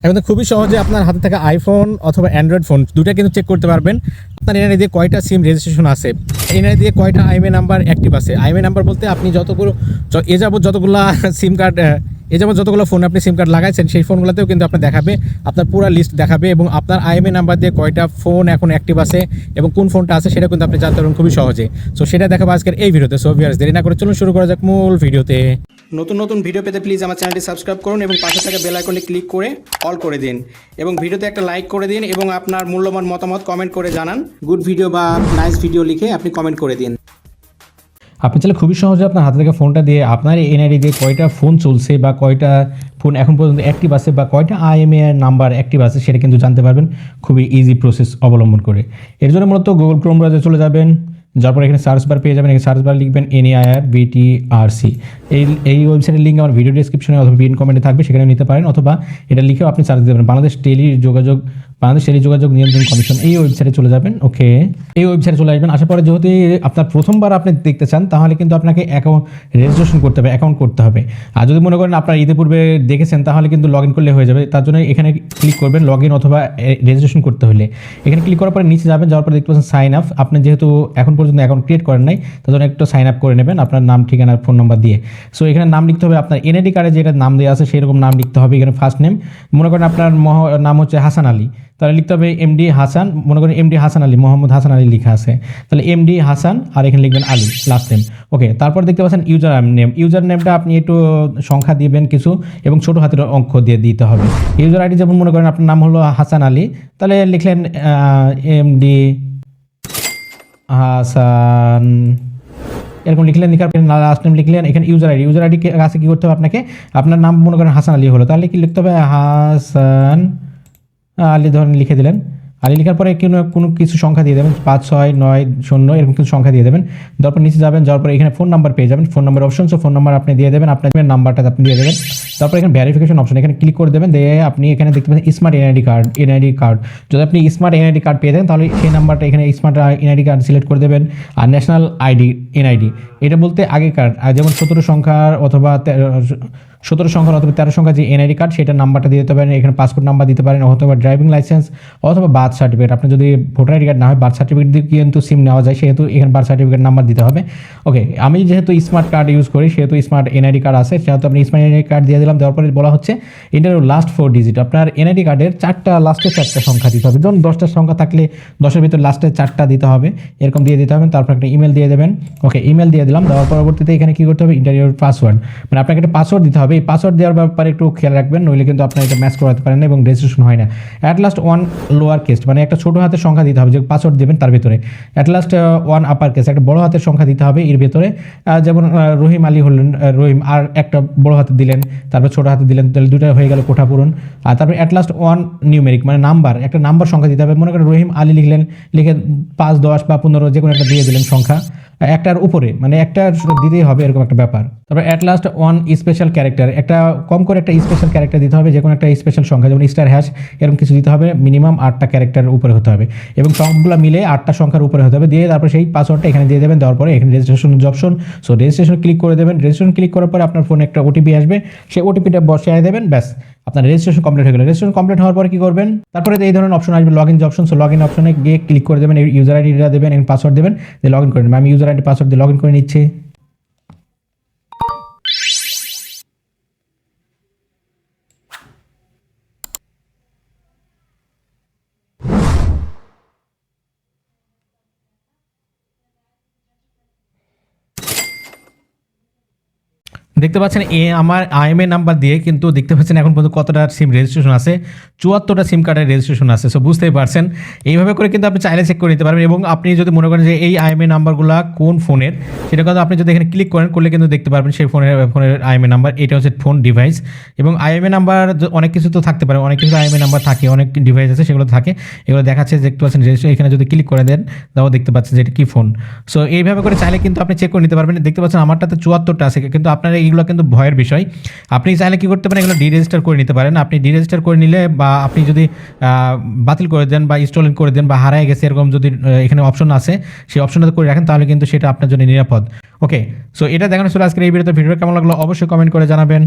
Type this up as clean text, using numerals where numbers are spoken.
এখন তো খুবই সহজে আপনার হাতে থাকা আইফোন অথবা অ্যান্ড্রয়েড ফোন দুটা কিন্তু চেক করতে পারবেন আপনার এনআইডি দিয়ে কয়টা সিম রেজিস্ট্রেশন আছে, এনআইডি দিয়ে কয়টা আইএমএই নাম্বার অ্যাক্টিভ আছে। আইএমএই নাম্বার বলতে আপনি যতগুলো যতগুলো সিম কার্ড যতগুলো ফোন আপনি সিম কার্ড লাগাইছেন সেই ফোনগুলোতেও কিন্তু আপনার দেখাবে, আপনার পুরো লিস্ট দেখাবে এবং আপনার আইএমএই নাম্বার দিয়ে কয়টা ফোন এখন অ্যাক্টিভ আছে এবং কোন ফোনটা আছে সেটা কিন্তু আপনি জানতে পারবেন খুবই সহজে। সো সেটা দেখাবো আজকের এই ভিডিওতে। সো ভিউয়ার্স, দেরি না করে চলুন শুরু করা যাক মূল ভিডিওতে। নতুন নতুন ভিডিও পেতে প্লিজ আমার চ্যানেলটি সাবস্ক্রাইব করুন এবং পাশে থাকা বেল আইকনে ক্লিক করে অল করে দিন এবং ভিডিওতে একটা লাইক করে দিন এবং আপনার মূল্যবান মতামত কমেন্ট করে জানান। গুড ভিডিও বা নাইস ভিডিও লিখে আপনি কমেন্ট করে দিন। আপনি চাইলে খুবই সহজে আপনার হাতে থাকা ফোনটা দিয়ে আপনার এনআইডি দিয়ে কয়টা ফোন চলছে বা কয়টা ফোন এখন পর্যন্ত অ্যাক্টিভ আছে বা কয়টা আইএমএই নাম্বার অ্যাক্টিভ আছে সেটা কিন্তু জানতে পারবেন খুবই ইজি প্রসেস অবলম্বন করে। এর জন্য মূলত গুগল ক্রোম ব্রাউজারে চলে যাবেন, যার পর এখানে সার্চ বার পেয়ে যাবেন। এখানে সার্চ বার লিখবেন NAIRBTRC। এই ওয়েবসাইটের লিঙ্ক আমার ভিডিও ডিসক্রিপশনে অথবা পিন কমেন্টে থাকবে, সেখানে নিতে পারেন, অথবা এটা লিখেও আপনি সার্চ দেবেন বাংলাদেশ টেলি যোগাযোগ নিয়ন্ত্রণ কমিশন, এই ওয়েবসাইটে চলে যাবেন। ওকে, এই ওয়েবসাইটে চলে আসবেন। আসার পরে যেহেতু আপনার প্রথমবার আপনি দেখতে চান তাহলে কিন্তু আপনাকে অ্যাকাউন্ট রেজিস্ট্রেশন করতে হবে, অ্যাকাউন্ট করতে হবে। আর যদি মনে করেন আপনার ইতিপূর্বে দেখেছেন তাহলে কিন্তু লগ ইন করলে হয়ে যাবে। তার জন্য এখানে ক্লিক করবেন লগ ইন অথবা রেজিস্ট্রেশন করতে হলে। এখানে ক্লিক করার পরে নিচে যাবেন, যাওয়ার পরে দেখতে পাচ্ছেন সাইন আপ। আপনি যেহেতু এখন পর্যন্ত অ্যাকাউন্ট ক্রিয়েট করেন নাই তার জন্য একটু সাইন আপ করে নেবেন আপনার নাম, ঠিকানা, ফোন নাম্বার দিয়ে। সো এখানে নাম লিখতে হবে আপনার এনআইডি কার্ডে যেটা নাম দেওয়া আছে সেরকম নাম লিখতে হবে। এখানে ফার্স্ট নেম মনে করেন আপনার নাম হচ্ছে হাসান আলী, তাহলে লিখতে হবে MD হাসান। মনে করেন MD হাসান আলী, মোহাম্মদ হাসান আলী লেখা আছে, তাহলে MD হাসান আর এখানে লিখবেন আলী লাস্ট নেম। ওকে, তারপর দেখতে পাচ্ছেন ইউজার নেমটা আপনি একটু সংখ্যা দিবেন কিছু এবং ছোট হাতের অঙ্ক দিয়ে দিতে হবে। ইউজার আইডি যেমন মনে করেন আপনার নাম হলো হাসান আলী, তাহলে লিখলেন MD হাসান এরকম লিখলেন, লিখার পরে লাস্ট নেম লিখলেন। এখানে ইউজার আইডি কাছে কী করতে হবে আপনাকে, আপনার নাম মনে করেন হাসান আলী হলো, তাহলে কি লিখতে হবে হাসান আলী ধরেন লিখে দিলেন। আলী লেখার পরে কোনো কিছু সংখ্যা দিয়ে দেবেন, 5 6 9 0 এরকম কিছু সংখ্যা দিয়ে দেবেন। তারপর নিচে যাবেন, যাওয়ার পরে এখানে ফোন নাম্বার পেয়ে যাবেন, phone number option. So phone number আপনি দিয়ে দেবেন, আপনার নাম্বারটা আপনি দিয়ে দেবেন। তারপর এখানে ভেরিফিকেশন অপশন, এখানে ক্লিক করে দেবেন। দিয়ে আপনি এখানে দেখতে পাচ্ছেন স্মার্ট এনআইডি কার্ড। যদি আপনি স্মার্ট এনআইডি কার্ড পেয়ে দেন তাহলে সেই নাম্বারটা এখানে স্মার্ট এনআইডি কার্ড সিলেক্ট করে দেবেন। আর ন্যাশনাল এনআইডি এটা বলতে আগেকার যেমন 17 সংখ্যার অথবা 13 সংখ্যা যে এনআইডি কার্ড সেটা নাম্বারটা দিয়ে দিতে পারেন। এখানে পাসপোর্ট নাম্বার দিতে পারেন অথবা ড্রাইভিং লাইসেন্স অথবা বার্থ সার্টিফিকেট। আপনি যদি ভোটার আইডি কার্ড না হয় বার্থ সার্টিফিকেট দিয়ে কিন্তু সিম নেওয়া যায়, সেহেতু এখানে বার্থ সার্টিফিকেট নাম্বার দিতে হবে। ওকে, আমি যেহেতু স্মার্ট কার্ড ইউজ করি সেহেতু স্মার্ট এনআইডি কার্ড আছে, সেহেতু আপনি স্মার্ট এনআইডি কার্ড দিয়ে দিলাম। দেওয়ার পরে বলা হচ্ছে এটার লাস্ট 4 ডিজিট আপনার এনআইডি কার্ডের লাস্টের 4টা সংখ্যা দিতে হবে। যেমন 10টা সংখ্যা থাকলে 10এর ভিতর লাস্টের 4টা দিতে হবে, এরকম দিয়ে দিতে হবে। তারপর একটা ইমেল দিয়ে দেবেন। ওকে, ইমেল দিয়ে দিলাম। দেওয়ার পরবর্তীতে এখানে কী করতে হবে, ইন্টারভিউর পাসওয়ার্ড, মানে আপনাকে একটা পাসওয়ার্ড দিতে হবে। এই পাসওয়ার্ড দেওয়ার ব্যাপারে একটু খেয়াল রাখবেন, নইলে কিন্তু আপনার এটা ম্যাচ করাতে পারেন না এবং রেজিস্ট্রেশন হয় না। অ্যাট লাস্ট 1 লোয়ার কেস, মানে একটা ছোটো হাতের সংখ্যা দিতে হবে যে পাসওয়ার্ড দেবেন তার ভিতরে। অ্যাট লাস্ট 1 আপার কেস, একটা বড় হাতের সংখ্যা দিতে হবে এর ভিতরে। যেমন রহিম আলী হলেন রহিম, আর একটা বড় হাতে দিলেন, তারপর ছোটো হাতে দিলেন, তাহলে দুটো হয়ে গেল কোঠা পূরণ। আর তারপর অ্যাট লাস্ট 1 নিউমেরিক, মানে নাম্বার, একটা নাম্বার সংখ্যা দিতে হবে। মনে করেন রহিম আলী লিখলেন, লিখে 5 10 বা 15 যে কোনো একটা দিয়ে দিলেন সংখ্যা, একটার উপরে, মানে একটা দিতেই হবে এরকম একটা ব্যাপার। তারপর অ্যাট লাস্ট 1 স্পেশাল ক্যারেক্টার, একটা কম করে একটা স্পেশাল ক্যারেক্টার দিতে হবে, যে কোনো একটা স্পেশাল সংখ্যা, যেমন স্টার হ্যাশ এরকম কিছু দিতে হবে। মিনিমাম 8টা ক্যারেক্টারের উপরে হতে হবে এবং সবগুলো মিলে 8টা সংখ্যার উপরে হতে হবে। দিয়ে তারপর সেই পাসওয়ার্ডটা এখানে দিয়ে দেবেন। দেওয়ার পরে এখানে registration option, so registration click করে দেবেন। রেজিস্ট্রেশন ক্লিক করার পরে আপনার ফোনে একটা ওটিপি আসবে, সেই ওটিপিটা বসিয়ে দেবেন, ব্যাস আপনার রেজিস্ট্রেশন কমপ্লিট হয়ে গেল। রেজিস্ট্রেশন কমপ্লিট হওয়ার পরে কী করবেন, তারপরে এই ধরনের অপশন আসবে log in option. So log in অপশনে গিয়ে ক্লিক করে দেবেন, ইউজার আইডিটা দেবেন এবং পাসওয়ার্ড দেবেন, দিয়ে লগ ইন করে নেবেন। আমি ইউজার আইডি পাসওয়ার্ড দিয়ে লগ ইন করে নিচ্ছি। দেখতে পাচ্ছেন আমার আইএমএই নাম্বার দিয়ে কিন্তু দেখতে পাচ্ছেন এখন পর্যন্ত কতটা সিম রেজিস্ট্রেশন আছে, 74টা সিম কার্ডের রেজিস্ট্রেশন আছে। সো বুঝতেই পারছেন, এইভাবে করে কিন্তু আপনি চাইলে চেক করে নিতে পারবেন। এবং আপনি যদি মনে করেন যে এই আইএমএই নাম্বারগুলো কোন ফোনের, সেটা কিন্তু আপনি যদি এখানে ক্লিক করলে কিন্তু দেখতে পারবেন সেই ফোনের আইএমএই নাম্বার। এটা হচ্ছে ফোন ডিভাইস এবং আইএমএই নাম্বার অনেক কিছু তো থাকতে পারে, অনেক কিছু আইএমএই নাম্বার থাকে, অনেক ডিভাইস আছে সেগুলো থাকে, এগুলো দেখাচ্ছে দেখতে পাচ্ছেন রেজিস্ট্রেশন। এখানে যদি ক্লিক করে দেন তাও দেখতে পাচ্ছেন যে এটা কী ফোন। সো এইভাবে করে চাইলে কিন্তু আপনি চেক করে নিতে পারবেন। দেখতে পাচ্ছেন আমারটাতে 74টা আছে, কিন্তু আপনারা এইগুলো কিন্তু ভয়ের বিষয়। আপনি চাইলে কি করতে পারেন, এগুলো ডিরেজিস্টার করে নিতে পারেন। আপনি ডিরেজিস্টার করে নিলে বা আপনি যদি বাতিল করে দেন বা ইনস্টলিং করে দেন বা হারায় গেছে এরকম যদি এখানে অপশন আছে সেই অপশনটা করে রাখেন তাহলে কিন্তু সেটা আপনার জন্য নিরাপদ। ওকে, সো এটা দেখানো ছিল আজকের এই ভিডিওতে। ভিডিও কেমন লাগলো অবশ্যই কমেন্ট করে জানাবেন।